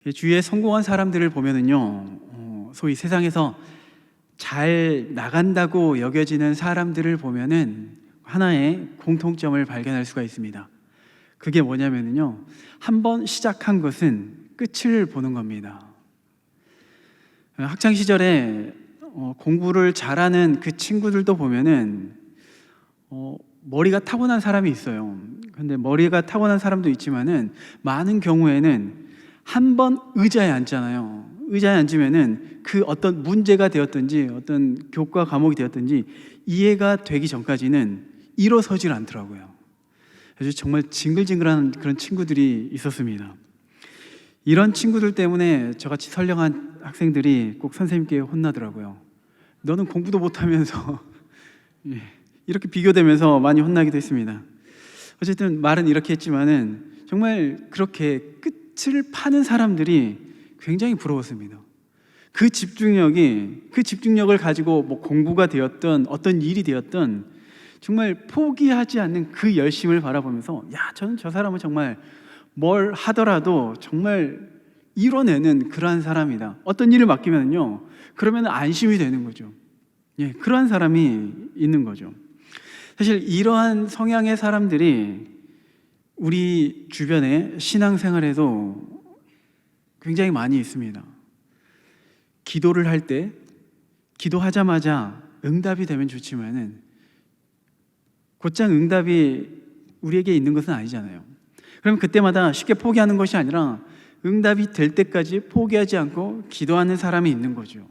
주위에 성공한 사람들을 보면은요, 소위 세상에서 잘 나간다고 여겨지는 사람들을 보면은 하나의 공통점을 발견할 수가 있습니다. 그게 뭐냐면요, 한번 시작한 것은 끝을 보는 겁니다. 학창 시절에 공부를 잘하는 그 친구들도 보면은 머리가 타고난 사람이 있어요. 근데 머리가 타고난 사람도 있지만은 많은 경우에는 한 번 의자에 앉잖아요. 의자에 앉으면은 그 어떤 문제가 되었든지 어떤 교과 과목이 되었든지 이해가 되기 전까지는 일어서질 않더라고요. 그래서 정말 징글징글한 그런 친구들이 있었습니다. 이런 친구들 때문에 저같이 선량한 학생들이 꼭 선생님께 혼나더라고요. 너는 공부도 못하면서 이렇게 비교되면서 많이 혼나기도 했습니다. 어쨌든 말은 이렇게 했지만은 정말 그렇게 끝을 파는 사람들이 굉장히 부러웠습니다. 그 집중력을 가지고 뭐 공부가 되었던 어떤 일이 되었던 정말 포기하지 않는 그 열심을 바라보면서 저는 저 사람은 정말 뭘 하더라도 정말 이뤄내는 그러한 사람이다. 어떤 일을 맡기면요, 그러면 안심이 되는 거죠. 그러한 사람이 있는 거죠. 사실 이러한 성향의 사람들이 우리 주변에 신앙생활에도 굉장히 많이 있습니다. 기도를 할 때 기도하자마자 응답이 되면 좋지만은 곧장 응답이 우리에게 있는 것은 아니잖아요. 그럼 그때마다 쉽게 포기하는 것이 아니라 응답이 될 때까지 포기하지 않고 기도하는 사람이 있는 거죠.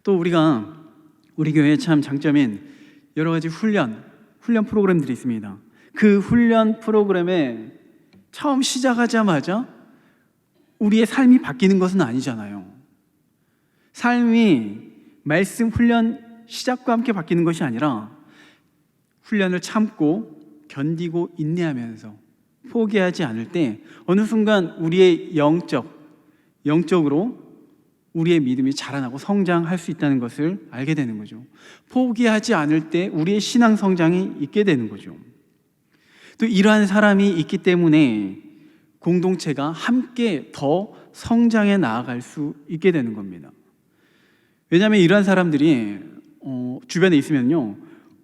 또 우리 교회의 참 장점인 여러 가지 훈련 프로그램들이 있습니다. 그 훈련 프로그램에 처음 시작하자마자 우리의 삶이 바뀌는 것은 아니잖아요. 삶이 말씀 훈련 시작과 함께 바뀌는 것이 아니라 훈련을 참고 견디고 인내하면서 포기하지 않을 때 어느 순간 우리의 영적으로 우리의 믿음이 자라나고 성장할 수 있다는 것을 알게 되는 거죠. 포기하지 않을 때 우리의 신앙 성장이 있게 되는 거죠. 또 이러한 사람이 있기 때문에 공동체가 함께 더 성장해 나아갈 수 있게 되는 겁니다. 왜냐하면 이러한 사람들이 주변에 있으면요,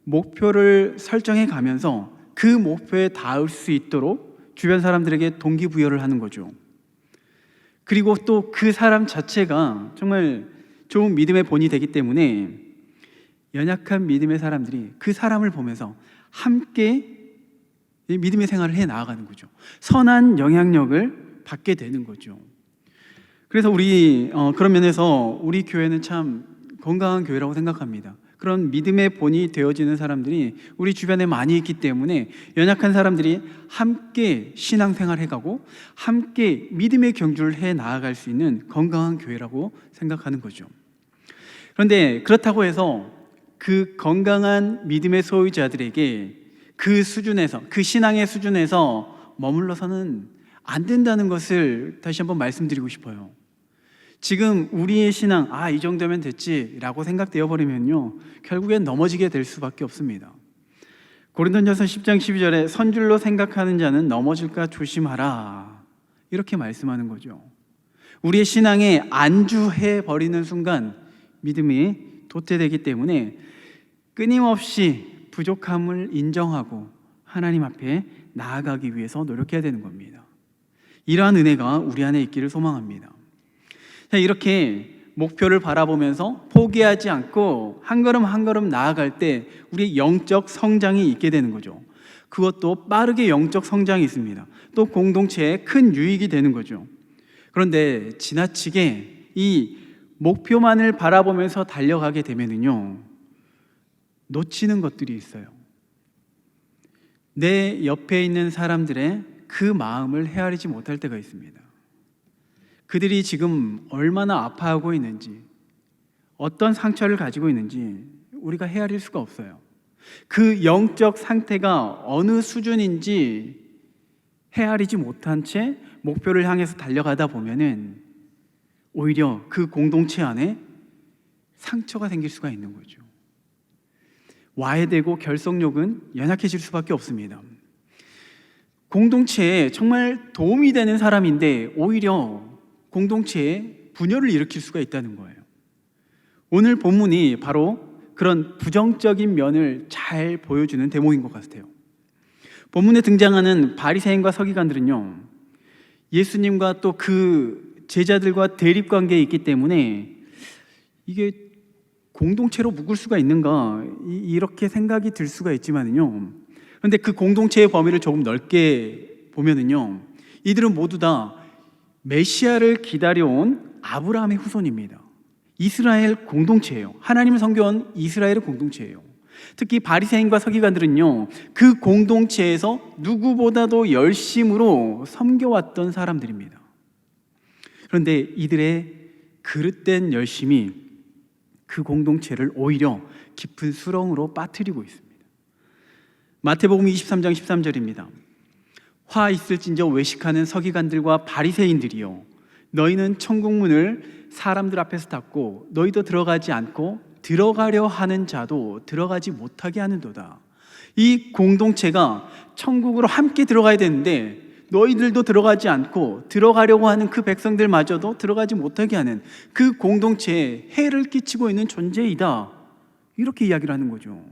목표를 설정해 가면서 그 목표에 닿을 수 있도록 주변 사람들에게 동기부여를 하는 거죠. 그리고 또 그 사람 자체가 정말 좋은 믿음의 본이 되기 때문에 연약한 믿음의 사람들이 그 사람을 보면서 함께 믿음의 생활을 해 나아가는 거죠. 선한 영향력을 받게 되는 거죠. 그래서 그런 면에서 우리 교회는 참 건강한 교회라고 생각합니다. 그런 믿음의 본이 되어지는 사람들이 우리 주변에 많이 있기 때문에 연약한 사람들이 함께 신앙생활 해가고 함께 믿음의 경주를 해 나아갈 수 있는 건강한 교회라고 생각하는 거죠. 그런데 그렇다고 해서 그 건강한 믿음의 소유자들에게 그 신앙의 수준에서 머물러서는 안 된다는 것을 다시 한번 말씀드리고 싶어요. 지금 우리의 신앙, 이 정도면 됐지라고 생각되어 버리면요, 결국엔 넘어지게 될 수밖에 없습니다. 고린도전서 10장 12절에 선줄로 생각하는 자는 넘어질까 조심하라, 이렇게 말씀하는 거죠. 우리의 신앙에 안주해 버리는 순간 믿음이 도태되기 때문에 끊임없이 부족함을 인정하고 하나님 앞에 나아가기 위해서 노력해야 되는 겁니다. 이러한 은혜가 우리 안에 있기를 소망합니다. 이렇게 목표를 바라보면서 포기하지 않고 한 걸음 한 걸음 나아갈 때 우리의 영적 성장이 있게 되는 거죠. 그것도 빠르게 영적 성장이 있습니다. 또 공동체에 큰 유익이 되는 거죠. 그런데 지나치게 이 목표만을 바라보면서 달려가게 되면은요, 놓치는 것들이 있어요. 내 옆에 있는 사람들의 그 마음을 헤아리지 못할 때가 있습니다. 그들이 지금 얼마나 아파하고 있는지, 어떤 상처를 가지고 있는지 우리가 헤아릴 수가 없어요. 그 영적 상태가 어느 수준인지 헤아리지 못한 채 목표를 향해서 달려가다 보면은 오히려 그 공동체 안에 상처가 생길 수가 있는 거죠. 와해되고 결속력은 연약해질 수밖에 없습니다. 공동체에 정말 도움이 되는 사람인데 오히려 공동체에 분열을 일으킬 수가 있다는 거예요. 오늘 본문이 바로 그런 부정적인 면을 잘 보여주는 대목인 것 같아요. 본문에 등장하는 바리새인과 서기관들은요, 예수님과 또 그 제자들과 대립 관계에 있기 때문에 이게 공동체로 묶을 수가 있는가, 이렇게 생각이 들 수가 있지만요, 그런데 그 공동체의 범위를 조금 넓게 보면은요, 이들은 모두 다 메시아를 기다려온 아브라함의 후손입니다. 이스라엘 공동체예요. 하나님을 섬겨온 이스라엘의 공동체예요. 특히 바리새인과 서기관들은요, 그 공동체에서 누구보다도 열심으로 섬겨왔던 사람들입니다. 그런데 이들의 그릇된 열심이 그 공동체를 오히려 깊은 수렁으로 빠뜨리고 있습니다. 마태복음 23장 13절입니다. 화 있을진저 외식하는 서기관들과 바리새인들이요, 너희는 천국문을 사람들 앞에서 닫고 너희도 들어가지 않고 들어가려 하는 자도 들어가지 못하게 하는도다. 이 공동체가 천국으로 함께 들어가야 되는데 너희들도 들어가지 않고 들어가려고 하는 그 백성들마저도 들어가지 못하게 하는 그 공동체에 해를 끼치고 있는 존재이다, 이렇게 이야기를 하는 거죠.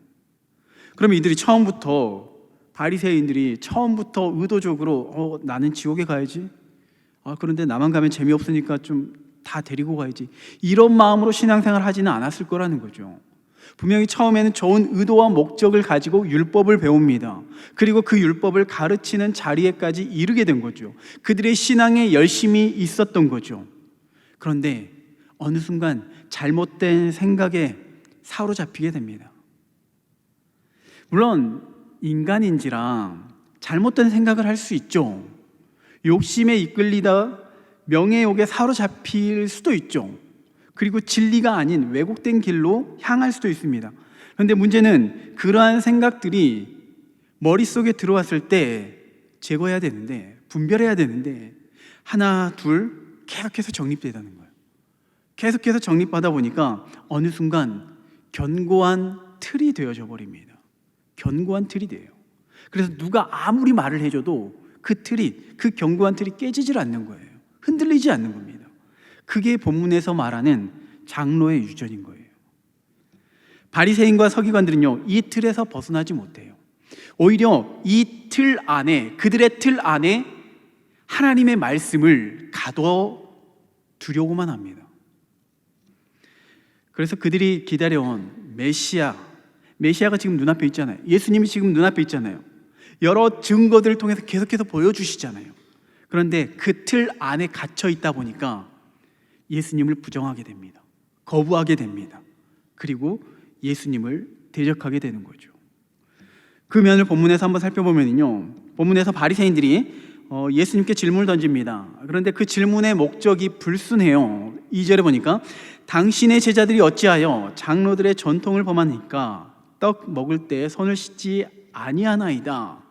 그러면 이들이 처음부터, 바리새인들이 처음부터 의도적으로 나는 지옥에 가야지, 그런데 나만 가면 재미없으니까 좀 다 데리고 가야지, 이런 마음으로 신앙생활 하지는 않았을 거라는 거죠. 분명히 처음에는 좋은 의도와 목적을 가지고 율법을 배웁니다. 그리고 그 율법을 가르치는 자리에까지 이르게 된 거죠. 그들의 신앙에 열심이 있었던 거죠. 그런데 어느 순간 잘못된 생각에 사로잡히게 됩니다. 물론 인간인지라 잘못된 생각을 할 수 있죠. 욕심에 이끌리다 명예욕에 사로잡힐 수도 있죠. 그리고 진리가 아닌 왜곡된 길로 향할 수도 있습니다. 그런데 문제는 그러한 생각들이 머릿속에 들어왔을 때 제거해야 되는데, 분별해야 되는데, 하나 둘 계속해서 정립되다는 거예요. 계속해서 정립하다 보니까 어느 순간 견고한 틀이 되어져 버립니다. 견고한 틀이 돼요. 그래서 누가 아무리 말을 해줘도 그 견고한 틀이 깨지질 않는 거예요. 흔들리지 않는 겁니다. 그게 본문에서 말하는 장로의 유전인 거예요. 바리새인과 서기관들은요, 이 틀에서 벗어나지 못해요. 오히려 이 틀 안에, 그들의 틀 안에 하나님의 말씀을 가둬두려고만 합니다. 그래서 그들이 기다려온 메시아가 지금 눈앞에 있잖아요. 예수님이 지금 눈앞에 있잖아요. 여러 증거들을 통해서 계속해서 보여주시잖아요. 그런데 그 틀 안에 갇혀 있다 보니까 예수님을 부정하게 됩니다. 거부하게 됩니다. 그리고 예수님을 대적하게 되는 거죠. 그 면을 본문에서 한번 살펴보면요, 본문에서 바리새인들이 예수님께 질문을 던집니다. 그런데 그 질문의 목적이 불순해요. 2절에 보니까 당신의 제자들이 어찌하여 장로들의 전통을 범하니까 떡 먹을 때 손을 씻지 아니하나이다.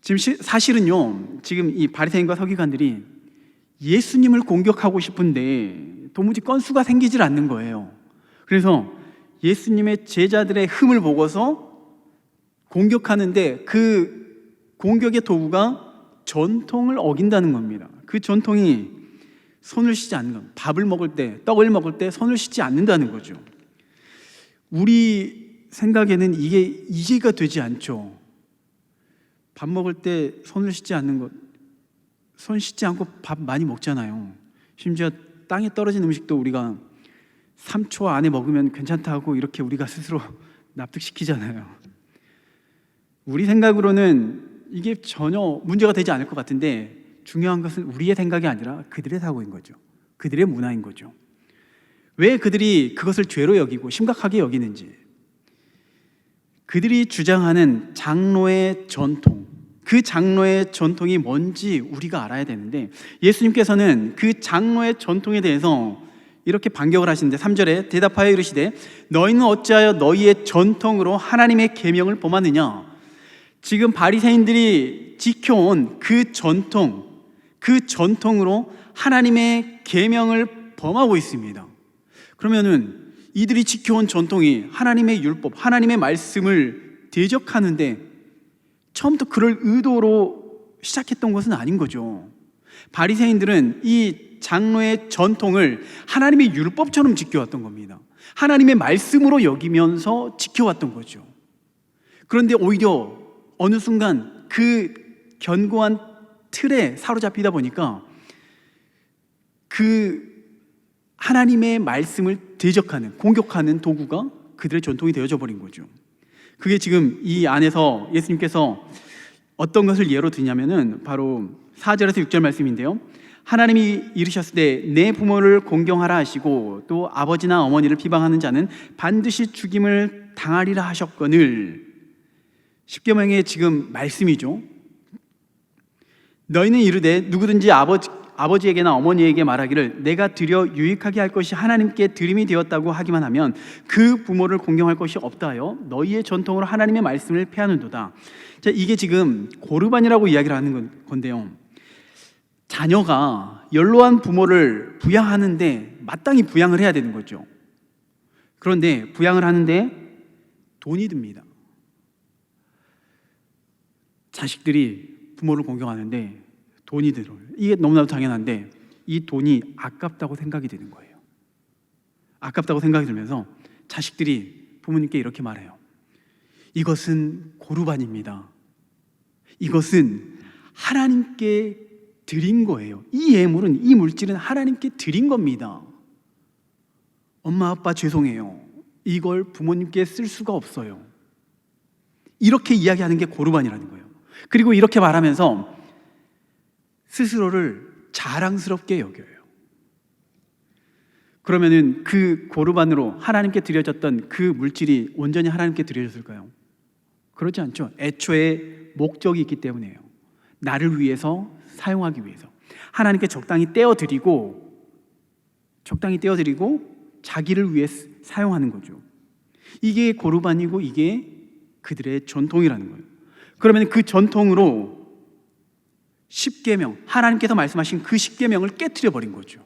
지금 사실은요, 지금 이 바리새인과 서기관들이 예수님을 공격하고 싶은데 도무지 건수가 생기질 않는 거예요. 그래서 예수님의 제자들의 흠을 보고서 공격하는데 그 공격의 도구가 전통을 어긴다는 겁니다. 그 전통이 손을 씻지 않는 것, 밥을 먹을 때, 떡을 먹을 때 손을 씻지 않는다는 거죠. 우리 생각에는 이게 이해가 되지 않죠. 밥 먹을 때 손을 씻지 않는 것, 손 씻지 않고 밥 많이 먹잖아요. 심지어 땅에 떨어진 음식도 우리가 3초 안에 먹으면 괜찮다고 이렇게 우리가 스스로 납득시키잖아요. 우리 생각으로는 이게 전혀 문제가 되지 않을 것 같은데, 중요한 것은 우리의 생각이 아니라 그들의 사고인 거죠. 그들의 문화인 거죠. 왜 그들이 그것을 죄로 여기고 심각하게 여기는지, 그들이 주장하는 장로의 전통, 그 장로의 전통이 뭔지 우리가 알아야 되는데, 예수님께서는 그 장로의 전통에 대해서 이렇게 반격을 하시는데, 3절에 대답하여 이르시되 너희는 어찌하여 너희의 전통으로 하나님의 계명을 범하느냐. 지금 바리새인들이 지켜온 그 전통으로 하나님의 계명을 범하고 있습니다. 그러면은 이들이 지켜온 전통이 하나님의 율법, 하나님의 말씀을 대적하는데 처음부터 그럴 의도로 시작했던 것은 아닌 거죠. 바리새인들은 이 장로의 전통을 하나님의 율법처럼 지켜왔던 겁니다. 하나님의 말씀으로 여기면서 지켜왔던 거죠. 그런데 오히려 어느 순간 그 견고한 틀에 사로잡히다 보니까 그 하나님의 말씀을 대적하는, 공격하는 도구가 그들의 전통이 되어져 버린 거죠. 그게 지금 이 안에서 예수님께서 어떤 것을 예로 드냐면은 바로 4절에서 6절 말씀인데요. 하나님이 이르셨을 때 내 부모를 공경하라 하시고 또 아버지나 어머니를 비방하는 자는 반드시 죽임을 당하리라 하셨거늘. 십계명의 지금 말씀이죠. 너희는 이르되 누구든지 아버지에게나 어머니에게 말하기를 내가 드려 유익하게 할 것이 하나님께 드림이 되었다고 하기만 하면 그 부모를 공경할 것이 없다 하여 너희의 전통으로 하나님의 말씀을 폐하는도다. 자, 이게 지금 고르반이라고 이야기를 하는 건데요. 자녀가 연로한 부모를 부양하는데 마땅히 부양을 해야 되는 거죠. 그런데 부양을 하는데 돈이 듭니다. 자식들이 부모를 공경하는데 돈이 들어요. 이게 너무나도 당연한데 이 돈이 아깝다고 생각이 되는 거예요. 아깝다고 생각이 들면서 자식들이 부모님께 이렇게 말해요. 이것은 고르반입니다. 이것은 하나님께 드린 거예요. 이 예물은, 이 물질은 하나님께 드린 겁니다. 엄마 아빠 죄송해요. 이걸 부모님께 쓸 수가 없어요. 이렇게 이야기하는 게 고르반이라는 거예요. 그리고 이렇게 말하면서 스스로를 자랑스럽게 여겨요. 그러면은 그 고르반으로 하나님께 드려졌던 그 물질이 온전히 하나님께 드려졌을까요? 그렇지 않죠. 애초에 목적이 있기 때문이에요. 나를 위해서 사용하기 위해서 하나님께 적당히 떼어드리고 자기를 위해 사용하는 거죠. 이게 고르반이고 이게 그들의 전통이라는 거예요. 그러면 그 전통으로 십계명, 하나님께서 말씀하신 그 십계명을 깨트려 버린 거죠.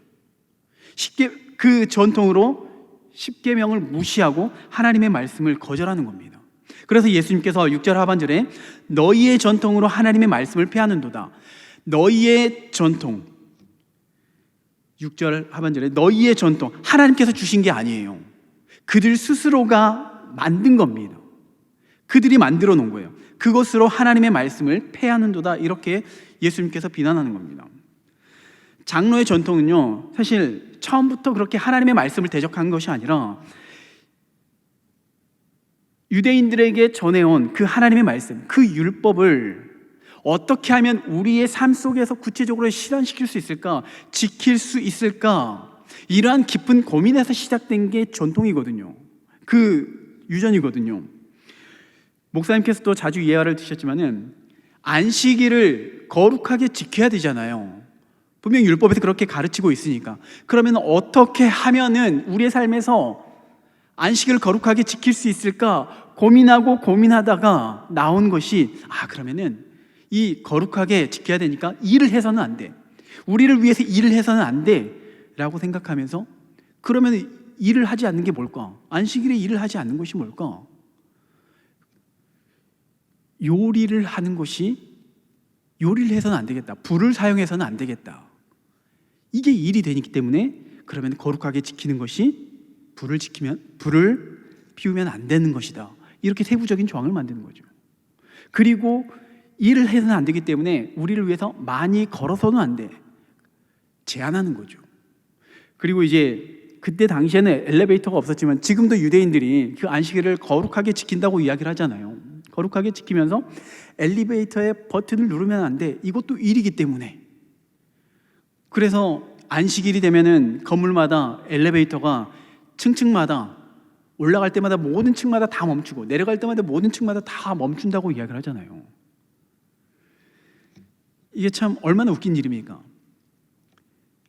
그 전통으로 십계명을 무시하고 하나님의 말씀을 거절하는 겁니다. 그래서 예수님께서 6절 하반절에 너희의 전통으로 하나님의 말씀을 폐하는도다. 너희의 전통, 6절 하반절에 너희의 전통, 하나님께서 주신 게 아니에요. 그들 스스로가 만든 겁니다. 그들이 만들어 놓은 거예요. 그것으로 하나님의 말씀을 폐하는도다. 이렇게 예수님께서 비난하는 겁니다. 장로의 전통은요, 사실 처음부터 그렇게 하나님의 말씀을 대적한 것이 아니라 유대인들에게 전해온 그 하나님의 말씀, 그 율법을 어떻게 하면 우리의 삶 속에서 구체적으로 실현시킬 수 있을까? 지킬 수 있을까? 이러한 깊은 고민에서 시작된 게 전통이거든요. 그 유전이거든요. 목사님께서도 자주 예화를 드셨지만은 안식일을 거룩하게 지켜야 되잖아요. 분명히 율법에서 그렇게 가르치고 있으니까. 그러면 어떻게 하면은 우리의 삶에서 안식일을 거룩하게 지킬 수 있을까 고민하다가 나온 것이 그러면은 이 거룩하게 지켜야 되니까 일을 해서는 안 돼. 우리를 위해서 일을 해서는 안 돼 라고 생각하면서 그러면 일을 하지 않는 게 뭘까? 안식일에 일을 하지 않는 것이 뭘까? 요리를 하는 것이 요리를 해서는 안 되겠다. 불을 사용해서는 안 되겠다. 이게 일이 되기 때문에 그러면 거룩하게 지키는 것이 불을 피우면 안 되는 것이다. 이렇게 세부적인 조항을 만드는 거죠. 그리고 일을 해서는 안 되기 때문에 우리를 위해서 많이 걸어서는 안 돼. 제한하는 거죠. 그리고 이제 그때 당시에는 엘리베이터가 없었지만 지금도 유대인들이 그 안식일을 거룩하게 지킨다고 이야기를 하잖아요. 거룩하게 지키면서 엘리베이터의 버튼을 누르면 안 돼. 이것도 일이기 때문에. 그래서 안식일이 되면은 건물마다 엘리베이터가 층층마다 올라갈 때마다 모든 층마다 다 멈추고 내려갈 때마다 모든 층마다 다 멈춘다고 이야기를 하잖아요. 이게 참 얼마나 웃긴 일입니까?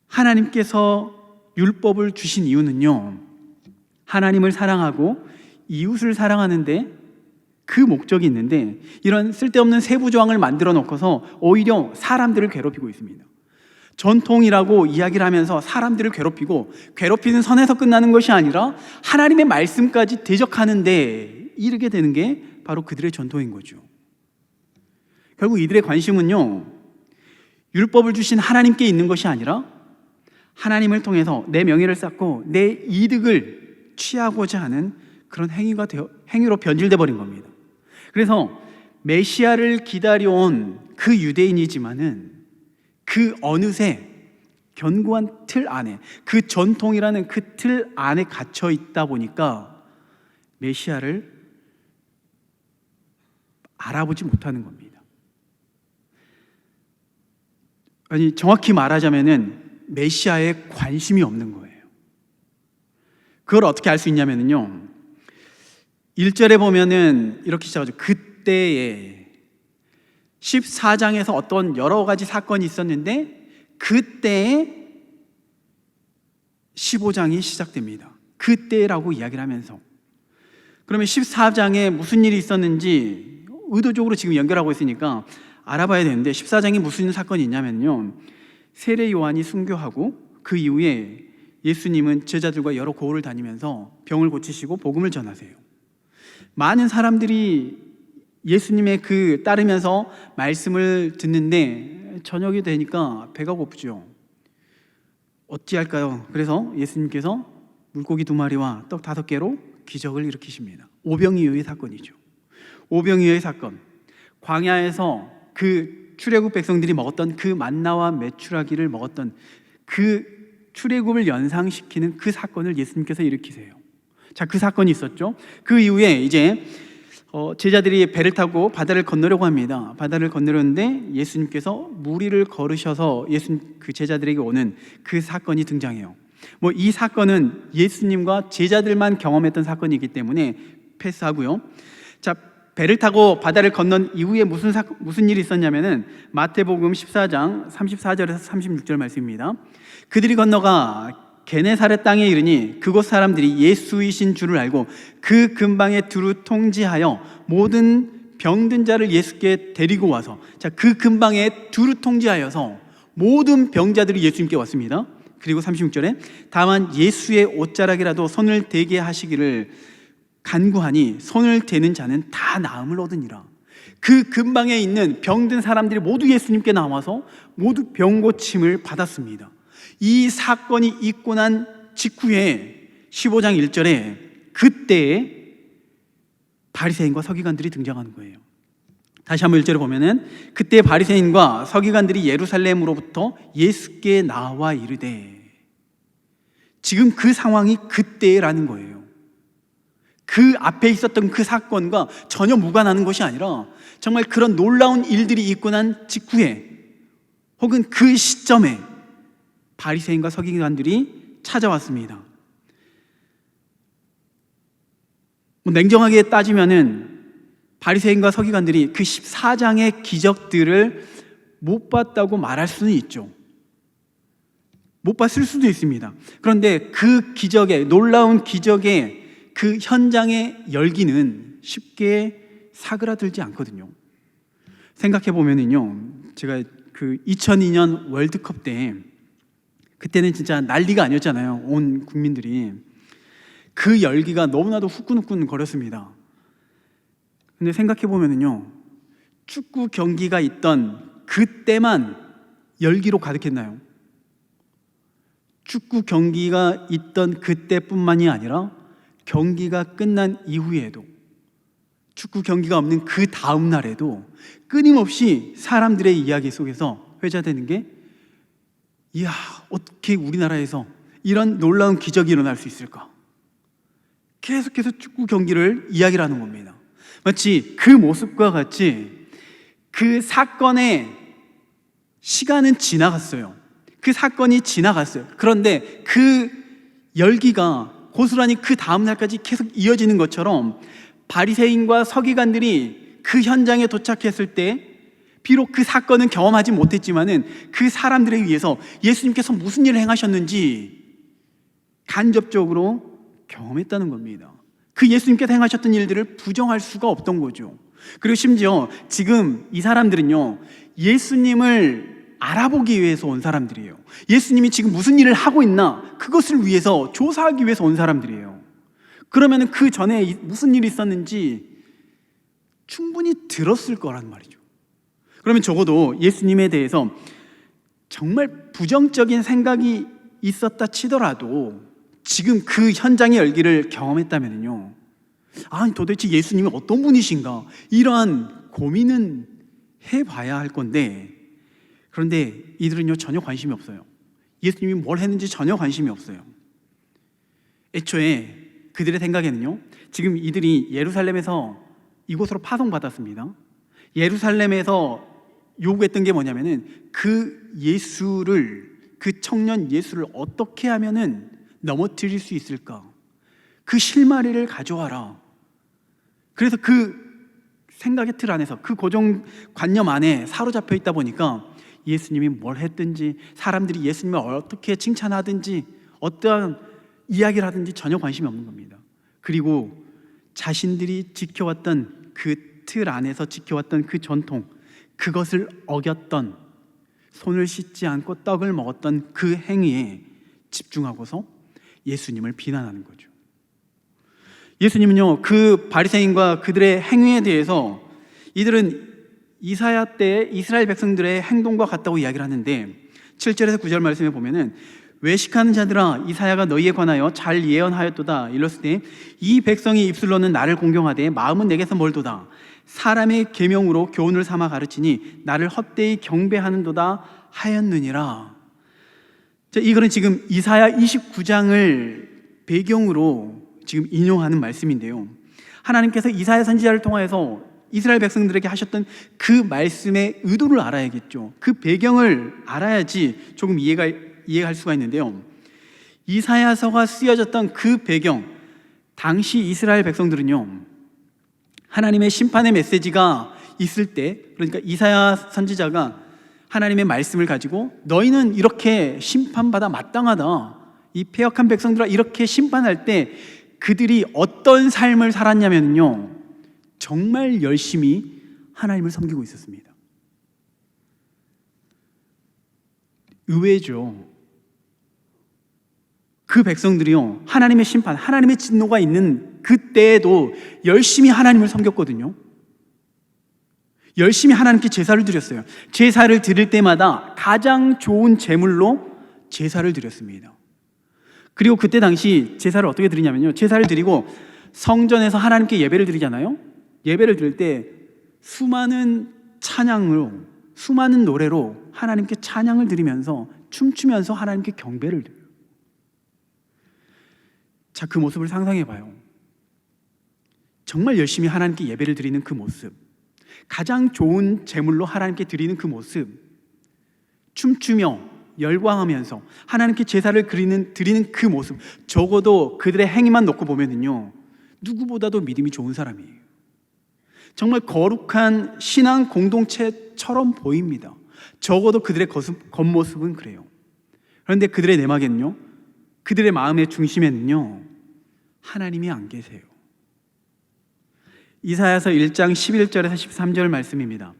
하나님께서 율법을 주신 이유는요, 하나님을 사랑하고 이웃을 사랑하는데 그 목적이 있는데 이런 쓸데없는 세부 조항을 만들어 놓고서 오히려 사람들을 괴롭히고 있습니다. 전통이라고 이야기를 하면서 사람들을 괴롭히는 선에서 끝나는 것이 아니라 하나님의 말씀까지 대적하는데 이르게 되는 게 바로 그들의 전통인 거죠. 결국 이들의 관심은요, 율법을 주신 하나님께 있는 것이 아니라 하나님을 통해서 내 명예를 쌓고 내 이득을 취하고자 하는 그런 행위로 변질돼 버린 겁니다. 그래서 메시아를 기다려온 그 유대인이지만은 그 어느새 견고한 틀 안에, 그 전통이라는 그 틀 안에 갇혀 있다 보니까 메시아를 알아보지 못하는 겁니다. 아니, 정확히 말하자면은 메시아에 관심이 없는 거예요. 그걸 어떻게 알 수 있냐면요, 1절에 보면은 이렇게 시작하죠. 그때에 14장에서 어떤 여러 가지 사건이 있었는데 그때에 15장이 시작됩니다. 그때라고 이야기를 하면서, 그러면 14장에 무슨 일이 있었는지 의도적으로 지금 연결하고 있으니까 알아봐야 되는데, 14장에 무슨 사건이 있냐면요, 세례 요한이 순교하고 그 이후에 예수님은 제자들과 여러 고을을 다니면서 병을 고치시고 복음을 전하세요. 많은 사람들이 예수님의 따르면서 말씀을 듣는데 저녁이 되니까 배가 고프죠. 어찌할까요? 그래서 예수님께서 물고기 2마리와 떡 5개로 기적을 일으키십니다. 오병이어의 사건이죠. 오병이어의 사건, 광야에서 그 출애굽 백성들이 먹었던 그 만나와 메추라기를 먹었던 그 출애굽을 연상시키는 그 사건을 예수님께서 일으키세요. 자, 그 사건이 있었죠. 그 이후에 이제 제자들이 배를 타고 바다를 건너려고 합니다. 바다를 건너려는데 예수님께서 무리를 걸으셔서 그 제자들에게 오는 그 사건이 등장해요. 이 사건은 예수님과 제자들만 경험했던 사건이기 때문에 패스하고요. 자, 배를 타고 바다를 건넌 이후에 무슨 일이 있었냐면은 마태복음 14장 34절에서 36절 말씀입니다. 그들이 건너가 게네사렛 땅에 이르니 그곳 사람들이 예수이신 줄을 알고 그 근방에 두루 통지하여 모든 병든 자를 예수께 데리고 와서, 자, 그 근방에 두루 통지하여서 모든 병자들이 예수님께 왔습니다. 그리고 36절에 다만 예수의 옷자락이라도 손을 대게 하시기를 간구하니 손을 대는 자는 다 나음을 얻으니라. 그 근방에 있는 병든 사람들이 모두 예수님께 나와서 모두 병 고침을 받았습니다. 이 사건이 있고 난 직후에 15장 1절에 그때에 바리새인과 서기관들이 등장하는 거예요. 다시 한번 1절을 보면은 그때 바리새인과 서기관들이 예루살렘으로부터 예수께 나와 이르되, 지금 그 상황이 그때라는 거예요. 그 앞에 있었던 그 사건과 전혀 무관하는 것이 아니라 정말 그런 놀라운 일들이 있고 난 직후에 혹은 그 시점에 바리새인과 서기관들이 찾아왔습니다. 냉정하게 따지면은 바리새인과 서기관들이 그 14장의 기적들을 못 봤다고 말할 수는 있죠. 못 봤을 수도 있습니다. 그런데 그 기적의, 놀라운 기적의 그 현장의 열기는 쉽게 사그라들지 않거든요. 생각해 보면은요, 제가 그 2002년 월드컵 때, 그때는 진짜 난리가 아니었잖아요. 온 국민들이. 그 열기가 너무나도 후끈후끈 거렸습니다. 근데 생각해 보면은요, 축구 경기가 있던 그때만 열기로 가득했나요? 축구 경기가 있던 그때뿐만이 아니라 경기가 끝난 이후에도, 축구 경기가 없는 그 다음 날에도 끊임없이 사람들의 이야기 속에서 회자되는 게, 이야, 어떻게 우리나라에서 이런 놀라운 기적이 일어날 수 있을까? 계속해서 축구 경기를 이야기를 하는 겁니다. 마치 그 모습과 같이 그 사건의 시간은 지나갔어요. 그 사건이 지나갔어요. 그런데 그 열기가 고스란히 그 다음 날까지 계속 이어지는 것처럼 바리새인과 서기관들이 그 현장에 도착했을 때 비록 그 사건은 경험하지 못했지만은 그 사람들에 의해서 예수님께서 무슨 일을 행하셨는지 간접적으로 경험했다는 겁니다. 그 예수님께서 행하셨던 일들을 부정할 수가 없던 거죠. 그리고 심지어 지금 이 사람들은요, 예수님을 알아보기 위해서 온 사람들이에요. 예수님이 지금 무슨 일을 하고 있나, 그것을 위해서 조사하기 위해서 온 사람들이에요. 그러면 그 전에 무슨 일이 있었는지 충분히 들었을 거란 말이죠. 그러면 적어도 예수님에 대해서 정말 부정적인 생각이 있었다 치더라도 지금 그 현장의 열기를 경험했다면요, 아니 도대체 예수님이 어떤 분이신가, 이러한 고민은 해봐야 할 건데, 그런데 이들은요 전혀 관심이 없어요. 예수님이 뭘 했는지 전혀 관심이 없어요. 애초에 그들의 생각에는요, 지금 이들이 예루살렘에서 이곳으로 파송받았습니다. 예루살렘에서 요구했던 게 뭐냐면은 그 예수를, 그 청년 예수를 어떻게 하면은 넘어뜨릴 수 있을까, 그 실마리를 가져와라. 그래서 그 생각의 틀 안에서, 그 고정관념 안에 사로잡혀 있다 보니까 예수님이 뭘 했든지, 사람들이 예수님을 어떻게 칭찬하든지, 어떠한 이야기를 하든지 전혀 관심이 없는 겁니다. 그리고 자신들이 지켜왔던 그 틀 안에서 지켜왔던 그 전통, 그것을 어겼던, 손을 씻지 않고 떡을 먹었던 그 행위에 집중하고서 예수님을 비난하는 거죠. 예수님은요, 그 바리새인과 그들의 행위에 대해서 이들은 이사야 때 이스라엘 백성들의 행동과 같다고 이야기를 하는데, 7절에서 9절 말씀에 보면은 외식하는 자들아, 이사야가 너희에 관하여 잘 예언하였도다. 일렀을 때 이 백성이 입술로는 나를 공경하되 마음은 내게서 멀도다. 사람의 계명으로 교훈을 삼아 가르치니 나를 헛되이 경배하는도다 하였느니라. 자, 이거는 지금 이사야 29장을 배경으로 지금 인용하는 말씀인데요, 하나님께서 이사야 선지자를 통하여서 이스라엘 백성들에게 하셨던 그 말씀의 의도를 알아야겠죠. 그 배경을 알아야지 조금 이해할 수가 있는데요, 이사야서가 쓰여졌던 그 배경, 당시 이스라엘 백성들은요, 하나님의 심판의 메시지가 있을 때, 그러니까 이사야 선지자가 하나님의 말씀을 가지고 너희는 이렇게 심판받아 마땅하다, 이 패역한 백성들아 이렇게 심판할 때 그들이 어떤 삶을 살았냐면요, 정말 열심히 하나님을 섬기고 있었습니다. 의외죠. 그 백성들이요, 하나님의 심판, 하나님의 진노가 있는 그때에도 열심히 하나님을 섬겼거든요. 열심히 하나님께 제사를 드렸어요. 제사를 드릴 때마다 가장 좋은 제물로 제사를 드렸습니다. 그리고 그때 당시 제사를 어떻게 드리냐면요, 제사를 드리고 성전에서 하나님께 예배를 드리잖아요. 예배를 드릴 때 수많은 찬양으로, 수많은 노래로 하나님께 찬양을 드리면서 춤추면서 하나님께 경배를 드려요. 자, 그 모습을 상상해 봐요. 정말 열심히 하나님께 예배를 드리는 그 모습, 가장 좋은 제물로 하나님께 드리는 그 모습, 춤추며 열광하면서 하나님께 제사를 드리는 그 모습, 적어도 그들의 행위만 놓고 보면은요, 누구보다도 믿음이 좋은 사람이에요. 정말 거룩한 신앙 공동체처럼 보입니다. 적어도 그들의 겉모습은 그래요. 그런데 그들의 내막에는요, 그들의 마음의 중심에는요, 하나님이 안 계세요. 이사야서 1장 11절에서 13절 말씀입니다.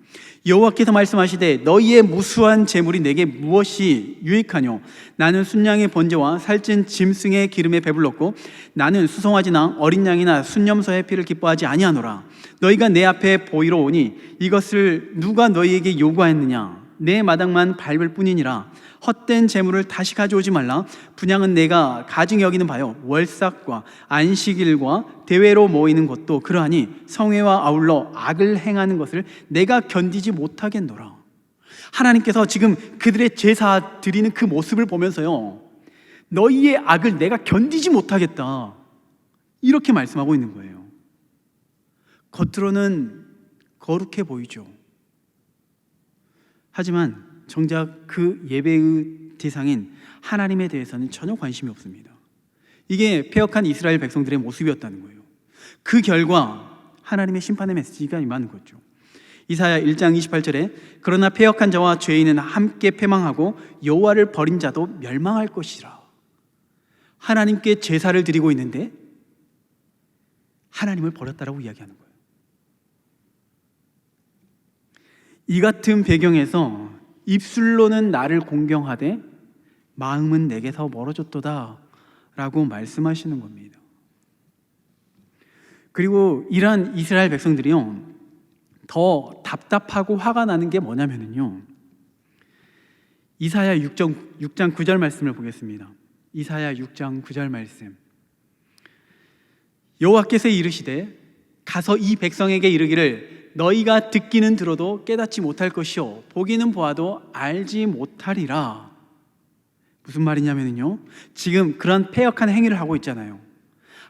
여호와께서 말씀하시되 너희의 무수한 재물이 내게 무엇이 유익하뇨? 나는 순양의 번제와 살찐 짐승의 기름에 배불렀고 나는 수송아지나 어린 양이나 순염소의 피를 기뻐하지 아니하노라. 너희가 내 앞에 보이러 오니 이것을 누가 너희에게 요구하였느냐? 내 마당만 밟을 뿐이니라. 헛된 재물을 다시 가져오지 말라. 분향은 내가 가증히 여기는 바요, 월삭과 안식일과 대회로 모이는 것도 그러하니 성회와 아울러 악을 행하는 것을 내가 견디지 못하겠노라. 하나님께서 지금 그들의 제사 드리는 그 모습을 보면서요, 너희의 악을 내가 견디지 못하겠다, 이렇게 말씀하고 있는 거예요. 겉으로는 거룩해 보이죠. 하지만 정작 그 예배의 대상인 하나님에 대해서는 전혀 관심이 없습니다. 이게 패역한 이스라엘 백성들의 모습이었다는 거예요. 그 결과 하나님의 심판의 메시지가 임하는 거죠. 이사야 1장 28절에 그러나 패역한 자와 죄인은 함께 패망하고 여호와를 버린 자도 멸망할 것이라. 하나님께 제사를 드리고 있는데 하나님을 버렸다라고 이야기하는 거예요. 이 같은 배경에서 입술로는 나를 공경하되 마음은 내게서 멀어졌도다 라고 말씀하시는 겁니다. 그리고 이러한 이스라엘 백성들이요, 더 답답하고 화가 나는 게 뭐냐면요, 이사야 6장 9절 말씀을 보겠습니다. 이사야 6장 9절 말씀. 여호와께서 이르시되 가서 이 백성에게 이르기를 너희가 듣기는 들어도 깨닫지 못할 것이요 보기는 보아도 알지 못하리라. 무슨 말이냐면요, 지금 그런 패역한 행위를 하고 있잖아요.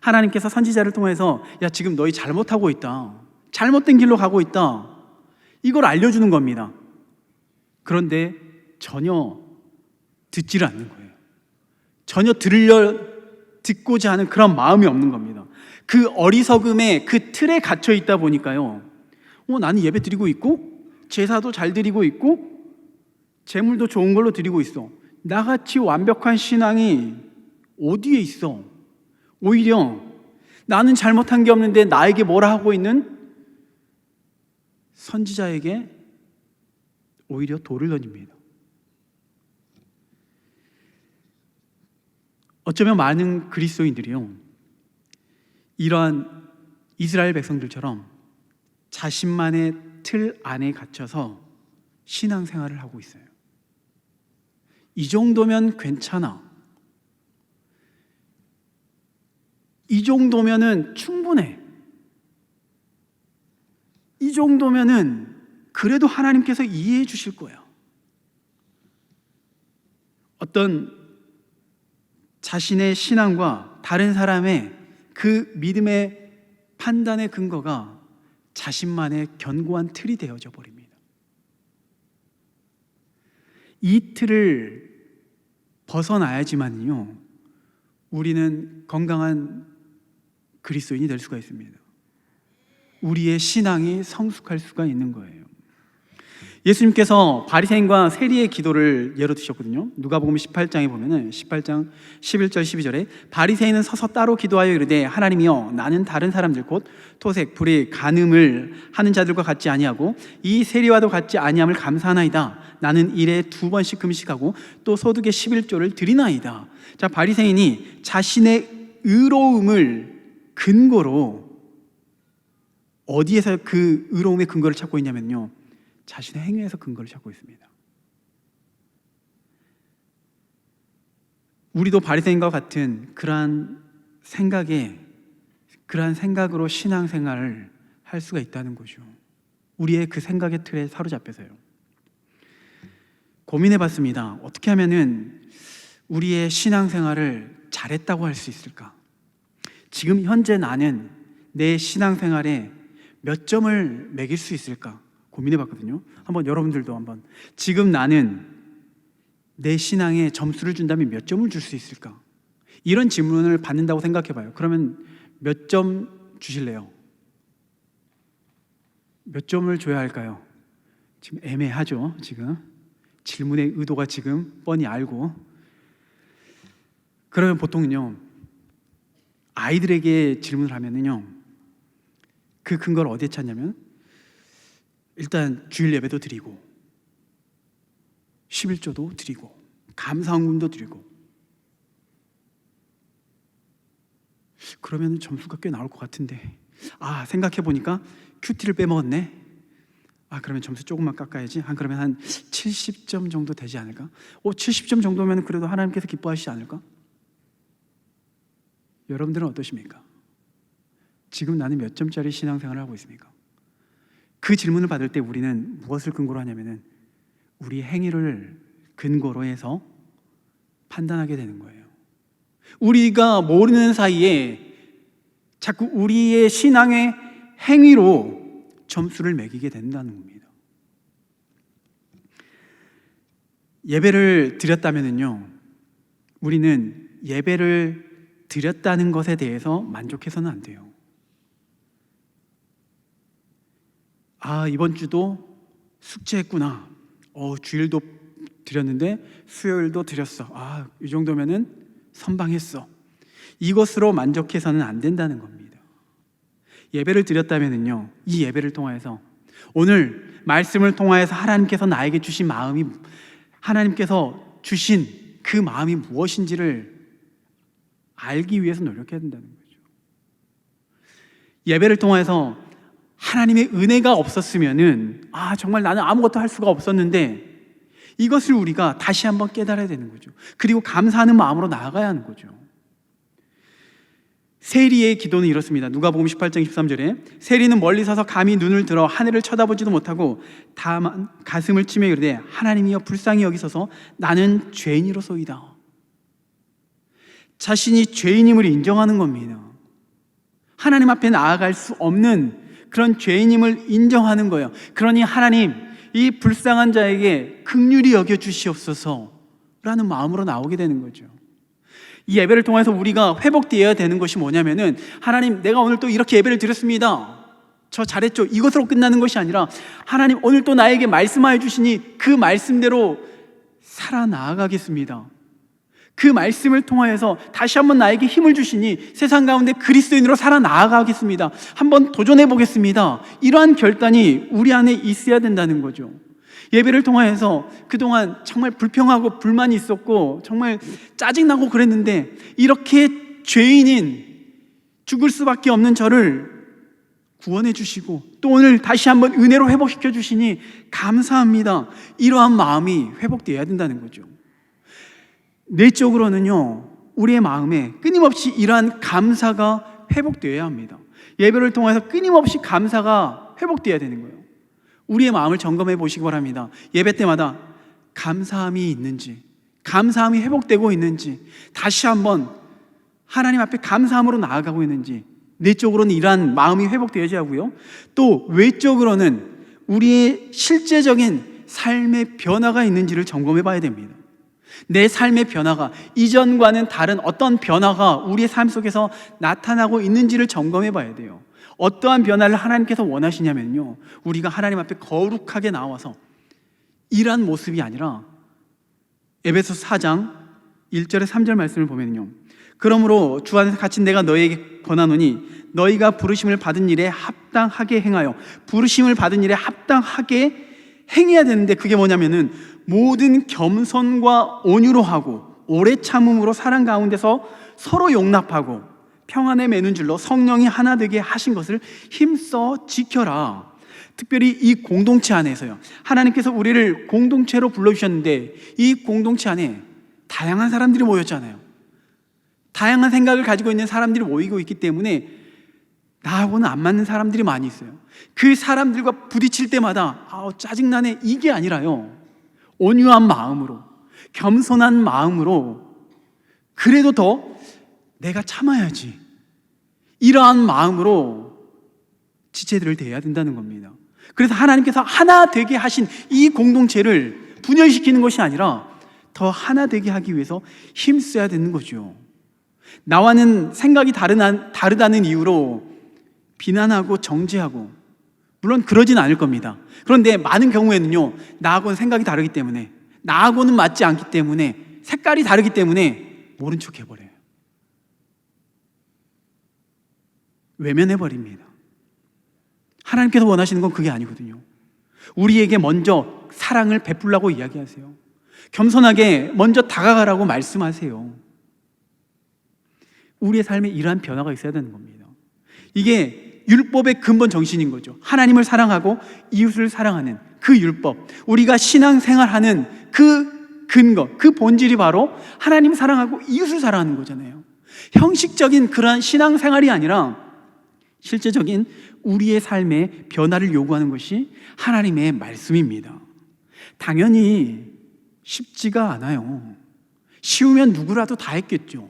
하나님께서 선지자를 통해서 야, 지금 너희 잘못하고 있다, 잘못된 길로 가고 있다, 이걸 알려주는 겁니다. 그런데 전혀 듣지를 않는 거예요. 전혀 듣고자 하는 그런 마음이 없는 겁니다. 그 어리석음의 그 틀에 갇혀 있다 보니까요, 나는 예배 드리고 있고 제사도 잘 드리고 있고 재물도 좋은 걸로 드리고 있어, 나같이 완벽한 신앙이 어디에 있어? 오히려 나는 잘못한 게 없는데 나에게 뭐라 하고 있는 선지자에게 오히려 돌을 던집니다. 어쩌면 많은 그리스도인들이요, 이러한 이스라엘 백성들처럼 자신만의 틀 안에 갇혀서 신앙생활을 하고 있어요. 이 정도면 괜찮아, 이 정도면은 충분해, 이 정도면은 그래도 하나님께서 이해해 주실 거야. 어떤 자신의 신앙과 다른 사람의 그 믿음의 판단의 근거가 자신만의 견고한 틀이 되어져 버립니다. 이 틀을 벗어나야지만요, 우리는 건강한 그리스도인이 될 수가 있습니다. 우리의 신앙이 성숙할 수가 있는 거예요. 예수님께서 바리새인과 세리의 기도를 예로 드셨거든요. 누가복음 18장에 보면은 18장 11절 12절에 바리새인은 서서 따로 기도하여 이르되 하나님이여, 나는 다른 사람들 곧 토색, 불의, 간음을 하는 자들과 같지 아니하고 이 세리와도 같지 아니함을 감사하나이다. 나는 일에 2번씩 금식하고 또 소득의 11조를 드리나이다. 자, 바리새인이 자신의 의로움을 근거로 어디에서 그 의로움의 근거를 찾고 있냐면요, 자신의 행위에서 근거를 찾고 있습니다. 우리도 바리새인과 같은 그러한 생각으로 신앙생활을 할 수가 있다는 거죠. 우리의 그 생각의 틀에 사로잡혀서요. 고민해봤습니다. 어떻게 하면은 우리의 신앙생활을 잘했다고 할 수 있을까? 지금 현재 나는 내 신앙생활에 몇 점을 매길 수 있을까? 고민해봤거든요. 한번 여러분들도 한번, 지금 나는 내 신앙에 점수를 준다면 몇 점을 줄 수 있을까? 이런 질문을 받는다고 생각해봐요. 그러면 몇 점 주실래요? 몇 점을 줘야 할까요? 지금 애매하죠. 지금 질문의 의도가 지금 뻔히 알고. 그러면 보통은요, 아이들에게 질문을 하면은요, 그 근거를 어디에 찾냐면 일단 주일 예배도 드리고 11조도 드리고 감사헌금도 드리고, 그러면 점수가 꽤 나올 것 같은데, 생각해보니까 큐티를 빼먹었네. 그러면 점수 조금만 깎아야지. 그러면 한 70점 정도 되지 않을까? 70점 정도면 그래도 하나님께서 기뻐하시지 않을까? 여러분들은 어떠십니까? 지금 나는 몇 점짜리 신앙생활을 하고 있습니까? 그 질문을 받을 때 우리는 무엇을 근거로 하냐면은 우리 행위를 근거로 해서 판단하게 되는 거예요. 우리가 모르는 사이에 자꾸 우리의 신앙의 행위로 점수를 매기게 된다는 겁니다. 예배를 드렸다면은요, 우리는 예배를 드렸다는 것에 대해서 만족해서는 안 돼요. 이번 주도 숙제했구나. 주일도 드렸는데 수요일도 드렸어. 이 정도면은 선방했어. 이것으로 만족해서는 안 된다는 겁니다. 예배를 드렸다면은요, 이 예배를 통하여서 오늘 말씀을 통하여서 하나님께서 나에게 주신 마음이, 하나님께서 주신 그 마음이 무엇인지를 알기 위해서 노력해야 된다는 거죠. 예배를 통해서 하나님의 은혜가 없었으면은 정말 나는 아무것도 할 수가 없었는데, 이것을 우리가 다시 한번 깨달아야 되는 거죠. 그리고 감사하는 마음으로 나아가야 하는 거죠. 세리의 기도는 이렇습니다. 누가복음 18장 23절에 세리는 멀리 서서 감히 눈을 들어 하늘을 쳐다보지도 못하고 다만 가슴을 치며 이르되 하나님이여 불쌍히 여기소서 나는 죄인이로소이다. 자신이 죄인임을 인정하는 겁니다. 하나님 앞에 나아갈 수 없는 그런 죄인임을 인정하는 거예요. 그러니 하나님, 이 불쌍한 자에게 긍휼히 여겨 주시옵소서라는 마음으로 나오게 되는 거죠. 이 예배를 통해서 우리가 회복되어야 되는 것이 뭐냐면은 하나님, 내가 오늘 또 이렇게 예배를 드렸습니다. 저 잘했죠. 이것으로 끝나는 것이 아니라 하나님, 오늘 또 나에게 말씀하여 주시니 그 말씀대로 살아나가겠습니다. 그 말씀을 통하여서 다시 한번 나에게 힘을 주시니 세상 가운데 그리스도인으로 살아나가겠습니다. 한번 도전해 보겠습니다. 이러한 결단이 우리 안에 있어야 된다는 거죠. 예배를 통하여서 그동안 정말 불평하고 불만이 있었고 정말 짜증나고 그랬는데 이렇게 죄인인 죽을 수밖에 없는 저를 구원해 주시고 또 오늘 다시 한번 은혜로 회복시켜 주시니 감사합니다. 이러한 마음이 회복되어야 된다는 거죠. 내적으로는요, 우리의 마음에 끊임없이 이러한 감사가 회복되어야 합니다. 예배를 통해서 끊임없이 감사가 회복되어야 되는 거예요. 우리의 마음을 점검해 보시기 바랍니다. 예배 때마다 감사함이 있는지, 감사함이 회복되고 있는지, 다시 한번 하나님 앞에 감사함으로 나아가고 있는지, 내적으로는 이러한 마음이 회복되어야 하고요. 또 외적으로는 우리의 실제적인 삶의 변화가 있는지를 점검해 봐야 됩니다. 내 삶의 변화가 이전과는 다른 어떤 변화가 우리의 삶 속에서 나타나고 있는지를 점검해 봐야 돼요. 어떠한 변화를 하나님께서 원하시냐면요, 우리가 하나님 앞에 거룩하게 나와서 이러한 모습이 아니라 에베소서 4장 1절에 3절 말씀을 보면요, 그러므로 주 안에서 갇힌 내가 너희에게 권하노니 너희가 부르심을 받은 일에 합당하게 행하여, 부르심을 받은 일에 합당하게 행해야 되는데 그게 뭐냐면은 모든 겸손과 온유로 하고 오래 참음으로 사랑 가운데서 서로 용납하고 평안에 매는 줄로 성령이 하나 되게 하신 것을 힘써 지켜라. 특별히 이 공동체 안에서요, 하나님께서 우리를 공동체로 불러주셨는데 이 공동체 안에 다양한 사람들이 모였잖아요. 다양한 생각을 가지고 있는 사람들이 모이고 있기 때문에 나하고는 안 맞는 사람들이 많이 있어요. 그 사람들과 부딪힐 때마다 짜증나네, 이게 아니라요, 온유한 마음으로, 겸손한 마음으로, 그래도 더 내가 참아야지, 이러한 마음으로 지체들을 대해야 된다는 겁니다. 그래서 하나님께서 하나 되게 하신 이 공동체를 분열시키는 것이 아니라 더 하나 되게 하기 위해서 힘써야 되는 거죠. 나와는 생각이 다르다는 이유로 비난하고 정죄하고, 물론 그러진 않을 겁니다. 그런데 많은 경우에는요, 나하고는 생각이 다르기 때문에, 나하고는 맞지 않기 때문에, 색깔이 다르기 때문에 모른 척 해버려요. 외면해버립니다. 하나님께서 원하시는 건 그게 아니거든요. 우리에게 먼저 사랑을 베풀라고 이야기하세요. 겸손하게 먼저 다가가라고 말씀하세요. 우리의 삶에 이러한 변화가 있어야 되는 겁니다. 이게 율법의 근본 정신인 거죠. 하나님을 사랑하고 이웃을 사랑하는 그 율법, 우리가 신앙생활하는 그 근거, 그 본질이 바로 하나님 사랑하고 이웃을 사랑하는 거잖아요. 형식적인 그러한 신앙생활이 아니라 실제적인 우리의 삶의 변화를 요구하는 것이 하나님의 말씀입니다. 당연히 쉽지가 않아요. 쉬우면 누구라도 다 했겠죠.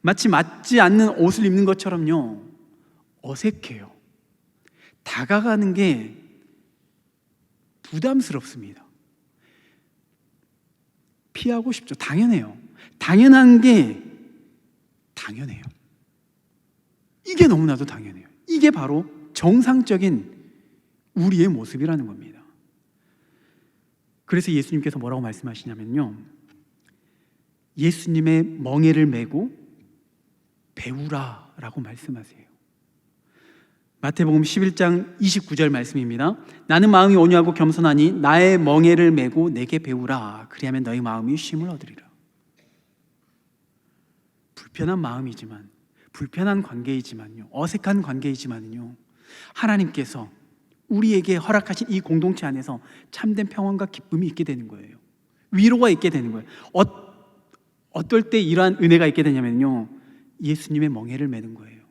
마치 맞지 않는 옷을 입는 것처럼요, 어색해요. 다가가는 게 부담스럽습니다. 피하고 싶죠. 당연해요. 당연한 게 당연해요. 이게 너무나도 당연해요. 이게 바로 정상적인 우리의 모습이라는 겁니다. 그래서 예수님께서 뭐라고 말씀하시냐면요, 예수님의 멍에를 메고 배우라 라고 말씀하세요. 마태복음 11장 29절 말씀입니다. 나는 마음이 온유하고 겸손하니 나의 멍에를 메고 내게 배우라. 그리하면 너희 마음이 쉼을 얻으리라. 불편한 마음이지만, 불편한 관계이지만요, 어색한 관계이지만요, 하나님께서 우리에게 허락하신 이 공동체 안에서 참된 평안과 기쁨이 있게 되는 거예요. 위로가 있게 되는 거예요. 어떨 때 이러한 은혜가 있게 되냐면요, 예수님의 멍에를 매는 거예요.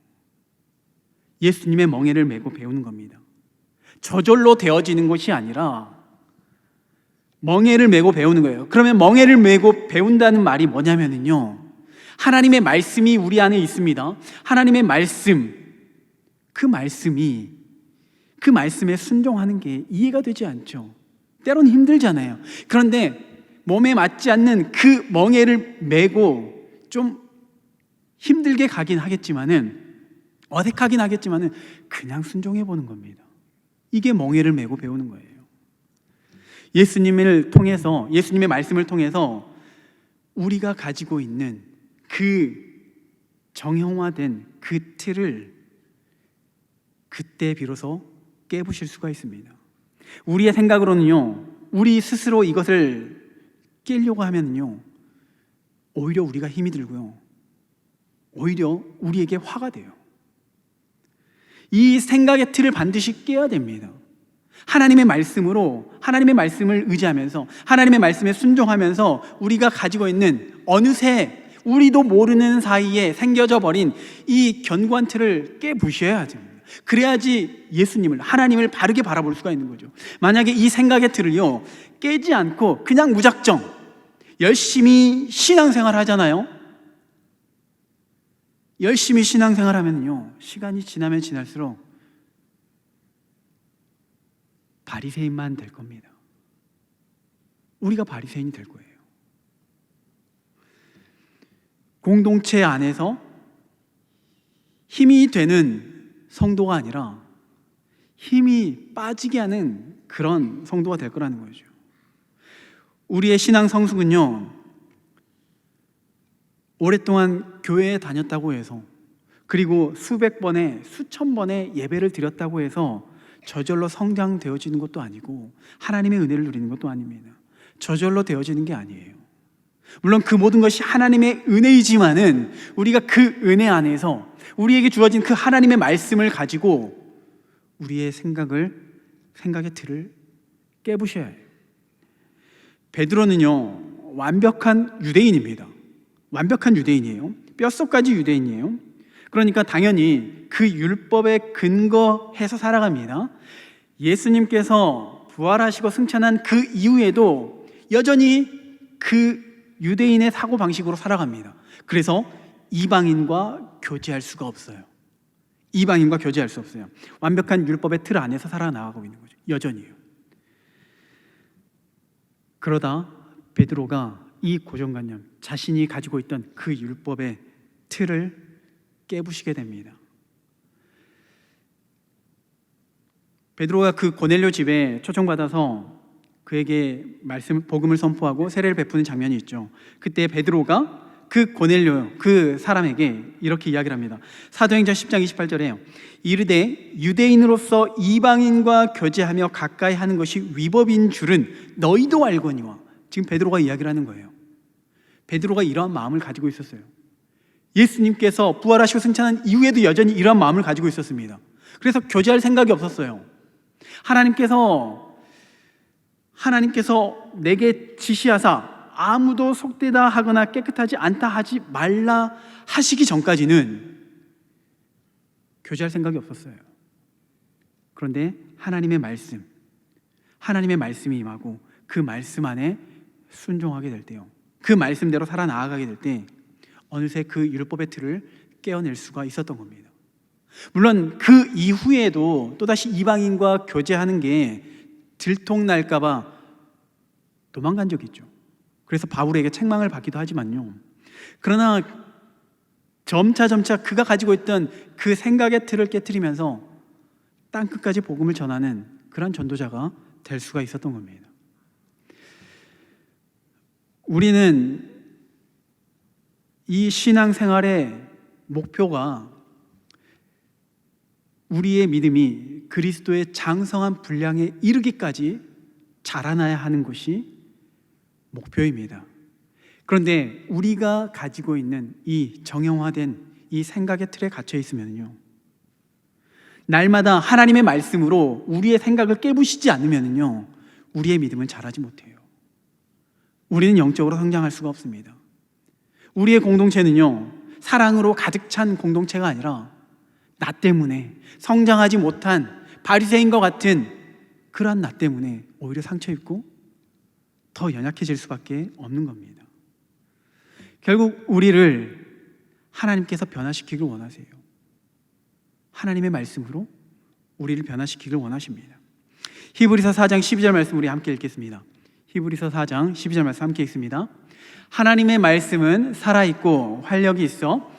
예수님의 멍에를 메고 배우는 겁니다. 저절로 되어지는 것이 아니라 멍에를 메고 배우는 거예요. 그러면 멍에를 메고 배운다는 말이 뭐냐면요, 하나님의 말씀이 우리 안에 있습니다. 하나님의 말씀, 그 말씀에 순종하는 게 이해가 되지 않죠. 때로는 힘들잖아요. 그런데 몸에 맞지 않는 그 멍에를 메고 좀 힘들게 가긴 하겠지만은, 어색하긴 하겠지만은 그냥 순종해 보는 겁니다. 이게 멍에를 메고 배우는 거예요. 예수님을 통해서, 예수님의 말씀을 통해서 우리가 가지고 있는 그 정형화된 그 틀을 그때 비로소 깨부실 수가 있습니다. 우리의 생각으로는요, 우리 스스로 이것을 깨려고 하면요, 오히려 우리가 힘이 들고요, 오히려 우리에게 화가 돼요. 이 생각의 틀을 반드시 깨야 됩니다. 하나님의 말씀으로, 하나님의 말씀을 의지하면서, 하나님의 말씀에 순종하면서 우리가 가지고 있는 어느새 우리도 모르는 사이에 생겨져 버린 이 견고한 틀을 깨부셔야 됩니다. 그래야지 예수님을, 하나님을 바르게 바라볼 수가 있는 거죠. 만약에 이 생각의 틀을요, 깨지 않고 그냥 무작정 열심히 신앙생활 하잖아요. 열심히 신앙생활 하면요, 시간이 지나면 지날수록 바리새인만 될 겁니다. 우리가 바리새인이 될 거예요. 공동체 안에서 힘이 되는 성도가 아니라 힘이 빠지게 하는 그런 성도가 될 거라는 거죠. 우리의 신앙 성숙은요, 오랫동안 교회에 다녔다고 해서, 그리고 수백 번에, 수천 번의 예배를 드렸다고 해서 저절로 성장되어지는 것도 아니고 하나님의 은혜를 누리는 것도 아닙니다. 저절로 되어지는 게 아니에요. 물론 그 모든 것이 하나님의 은혜이지만은 우리가 그 은혜 안에서 우리에게 주어진 그 하나님의 말씀을 가지고 우리의 생각의 틀을 깨부셔야 해요. 베드로는요, 완벽한 유대인입니다. 완벽한 유대인이에요. 뼛속까지 유대인이에요. 그러니까 당연히 그 율법에 근거해서 살아갑니다. 예수님께서 부활하시고 승천한 그 이후에도 여전히 그 유대인의 사고방식으로 살아갑니다. 그래서 이방인과 교제할 수가 없어요. 이방인과 교제할 수 없어요. 완벽한 율법의 틀 안에서 살아나가고 있는 거죠. 여전히요. 그러다 베드로가 이 고정관념, 자신이 가지고 있던 그 율법의 틀을 깨부시게 됩니다. 베드로가 그 고넬료 집에 초청받아서 그에게 복음을 선포하고 세례를 베푸는 장면이 있죠. 그때 베드로가 그 고넬료, 그 사람에게 이렇게 이야기를 합니다. 사도행전 10장 28절에 이르되 유대인으로서 이방인과 교제하며 가까이 하는 것이 위법인 줄은 너희도 알거니와. 지금 베드로가 이야기를 하는 거예요. 베드로가 이러한 마음을 가지고 있었어요. 예수님께서 부활하시고 승천한 이후에도 여전히 이러한 마음을 가지고 있었습니다. 그래서 교제할 생각이 없었어요. 하나님께서 내게 지시하사 아무도 속되다 하거나 깨끗하지 않다 하지 말라 하시기 전까지는 교제할 생각이 없었어요. 그런데 하나님의 말씀이 임하고 그 말씀 안에 순종하게 될 때요, 그 말씀대로 살아나가게 될 때 어느새 그 율법의 틀을 깨어낼 수가 있었던 겁니다. 물론 그 이후에도 또다시 이방인과 교제하는 게 들통날까 봐 도망간 적이 있죠. 그래서 바울에게 책망을 받기도 하지만요, 그러나 점차 그가 가지고 있던 그 생각의 틀을 깨트리면서 땅끝까지 복음을 전하는 그런 전도자가 될 수가 있었던 겁니다. 우리는 이 신앙생활의 목표가 우리의 믿음이 그리스도의 장성한 분량에 이르기까지 자라나야 하는 것이 목표입니다. 그런데 우리가 가지고 있는 이 정형화된 이 생각의 틀에 갇혀 있으면요, 날마다 하나님의 말씀으로 우리의 생각을 깨부시지 않으면요, 우리의 믿음은 자라지 못해요. 우리는 영적으로 성장할 수가 없습니다. 우리의 공동체는요, 사랑으로 가득 찬 공동체가 아니라 나 때문에 성장하지 못한 바리새인과 같은 그러한 나 때문에 오히려 상처 입고 더 연약해질 수밖에 없는 겁니다. 결국 우리를 하나님께서 변화시키길 원하세요. 하나님의 말씀으로 우리를 변화시키길 원하십니다. 히브리서 4장 12절 말씀 우리 함께 읽겠습니다. 히브리서 4장 12절 말씀 함께 읽습니다. 하나님의 말씀은 살아있고 활력이 있어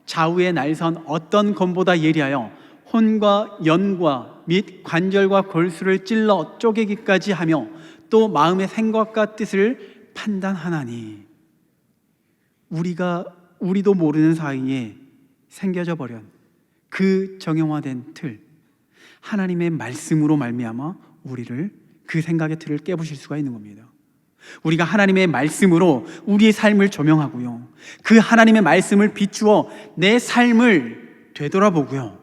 좌우의 날선 어떤 검보다 예리하여 혼과 연과 및 관절과 골수를 찔러 쪼개기까지 하며 또 마음의 생각과 뜻을 판단하나니. 우리도 모르는 사이에 생겨져 버린 그 정형화된 틀, 하나님의 말씀으로 말미암아 우리를 그 생각의 틀을 깨부실 수가 있는 겁니다. 우리가 하나님의 말씀으로 우리의 삶을 조명하고요, 그 하나님의 말씀을 비추어 내 삶을 되돌아보고요,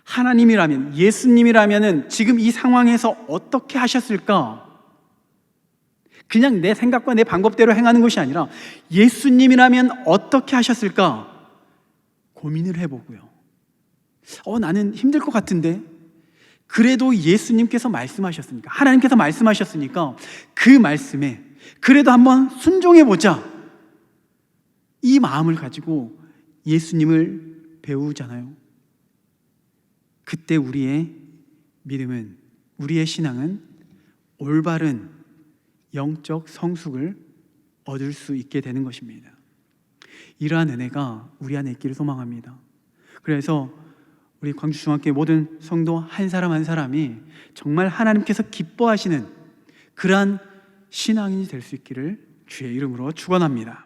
하나님이라면, 예수님이라면 지금 이 상황에서 어떻게 하셨을까? 그냥 내 생각과 내 방법대로 행하는 것이 아니라 예수님이라면 어떻게 하셨을까? 고민을 해보고요, 나는 힘들 것 같은데 그래도 예수님께서 말씀하셨으니까, 하나님께서 말씀하셨으니까 그 말씀에 그래도 한번 순종해보자, 이 마음을 가지고 예수님을 배우잖아요. 그때 우리의 믿음은, 우리의 신앙은 올바른 영적 성숙을 얻을 수 있게 되는 것입니다. 이러한 은혜가 우리 안에 있기를 소망합니다. 그래서 우리 광주중학교의 모든 성도 한 사람 한 사람이 정말 하나님께서 기뻐하시는 그러한 신앙인이 될 수 있기를 주의 이름으로 축원합니다.